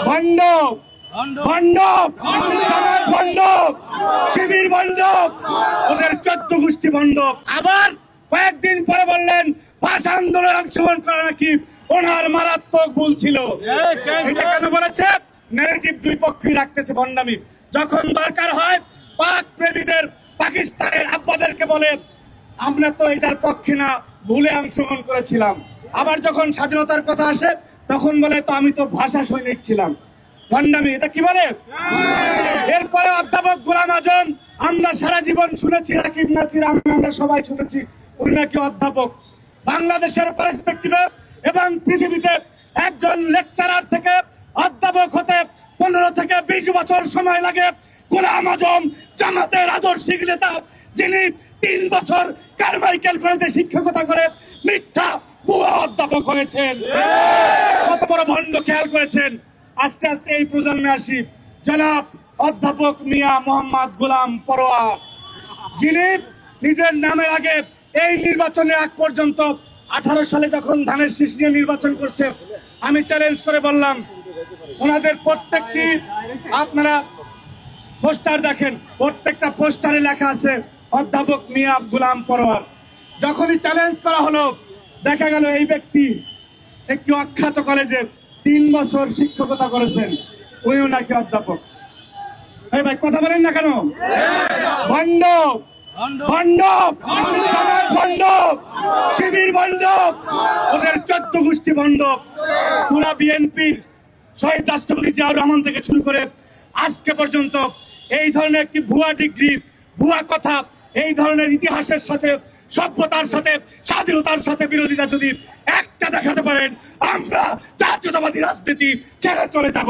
ভণ্ড ভণ্ড জামাত ভণ্ড, শিবির ভণ্ড, ওদের 14 গোষ্ঠী ভণ্ড। আবার কয়েকদিন পরে বললেন ভাষা আন্দোলনে অংশগ্রহণ করা নাকি ওনার মারাত্মক ভুল ছিল। এটা কেন বলেছে? ন্যারেটিভ দুই পক্ষই রাখতেছে ভণ্ডামি। যখন দরকার হয় পাক প্রেমীদের, পাকিস্তানের আব্বাদেরকে বলে আমরা তো এটার পক্ষে না, ভুলে অংশগ্রহণ করেছিলাম। আবার যখন স্বাধীনতার কথা আসে তখন বলে তো আমি তো ভাষা সৈনিক ছিলাম। ভণ্ডামি। এটা কি বলে? এরপরে অধ্যাপক গোলাম আজম, আমরা সারা জীবন শুনেছি, রাকিব নাসির, আমরা সবাই শুনেছি উনি নাকি অধ্যাপক। বাংলাদেশের পার্সপেক্টিভে এবং পৃথিবীতে একজন লেকচারার থেকে অধ্যাপক হতে 15 থেকে 20 বছর সময় লাগে। গোলাম আজম জামাতের আদর্শিক নেতা, যিনি 3 বছর কারমাইকেল কলেজে শিক্ষকতা করে মিথ্যা ভুয়া অধ্যাপক হয়েছেন। কত বড় ভণ্ড খেয়াল করেছেন। আস্তে আস্তে এই প্রজন্মে আসি জনাব অধ্যাপক মিয়া মোহাম্মদ গোলাম পরোয়ার, যিনি নিজের নামের আগে এই নির্বাচনের আগ পর্যন্ত 18 সালে যখন ধানের শীষ নিয়ে নির্বাচন করছে, আমি চ্যালেঞ্জ করে বললাম ওনাদের প্রত্যেকটি, আপনারা পোস্টার দেখেন, প্রত্যেকটা পোস্টারে লেখা আছে অধ্যাপক মিয়া গোলাম পরোয়ার। যখনই চ্যালেঞ্জ করা হলো দেখা গেল এই ব্যক্তি একটি অখ্যাত কলেজে 3 বছর শিক্ষকতা করেছেন, উনিও নাকি অধ্যাপক। এই ভাই কথা বলেন না কেন? ভণ্ড ভণ্ড জামাত ভণ্ড, শিবির ভণ্ড, ওদের 14 গোষ্ঠী ভণ্ড। পুরা বিএনপির শহীদ রাষ্ট্রপতি জিয়াউর রহমান থেকে শুরু করে আজকে পর্যন্ত এই ধরনের একটি ভুয়া ডিগ্রি, ভুয়া কথা, এই ধরনের ইতিহাসের সাথে, সভ্যতার সাথে, স্বাধীনতার সাথে বিরোধিতা যদি একটা দেখাতে পারেন, আমরা জাতীয়তাবাদী রাজনীতি ছেড়ে চলে যাব।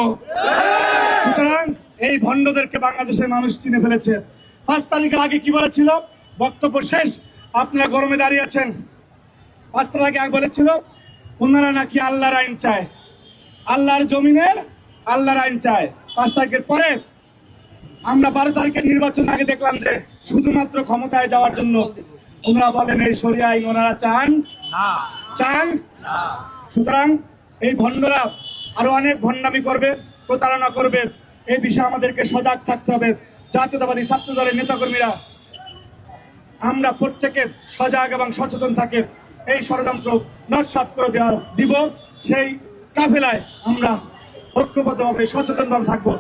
সুতরাং এই ভণ্ডদেরকে বাংলাদেশের মানুষ চিনে ফেলেছে। 5 তারিখের আগে কি বলেছিল? বক্তব্য শেষ, আপনারা গরমে দাঁড়িয়ে আছেন। 5 তারিখ আগে বলেছিল ওনারা নাকি আল্লাহর আইন চায়, আল্লাহর জমিনে আল্লাহর আইন চায়। 5 তারিখের পরে আমরা 12 তারিখের নির্বাচন আগে দেখলাম যে শুধুমাত্র ক্ষমতায় যাওয়ার জন্য ওনারা বলেন এই শরিয়া আইন ওনারা চান না। সুতরাং এই ভণ্ডরা আরো অনেক ভণ্ডামি করবে, প্রতারণা করবে। এই বিষয়ে আমাদেরকে সজাগ থাকতে হবে। জাতীয়তাবাদী ছাত্র দলের নেতাকর্মীরা আমরা প্রত্যেকে সজাগ এবং সচেতন থাকে এই ষড়যন্ত্র নস্যাৎ করে দিব। সেই কাফেলায় আমরা ঐক্যবদ্ধভাবে সচেতনভাবে থাকবো।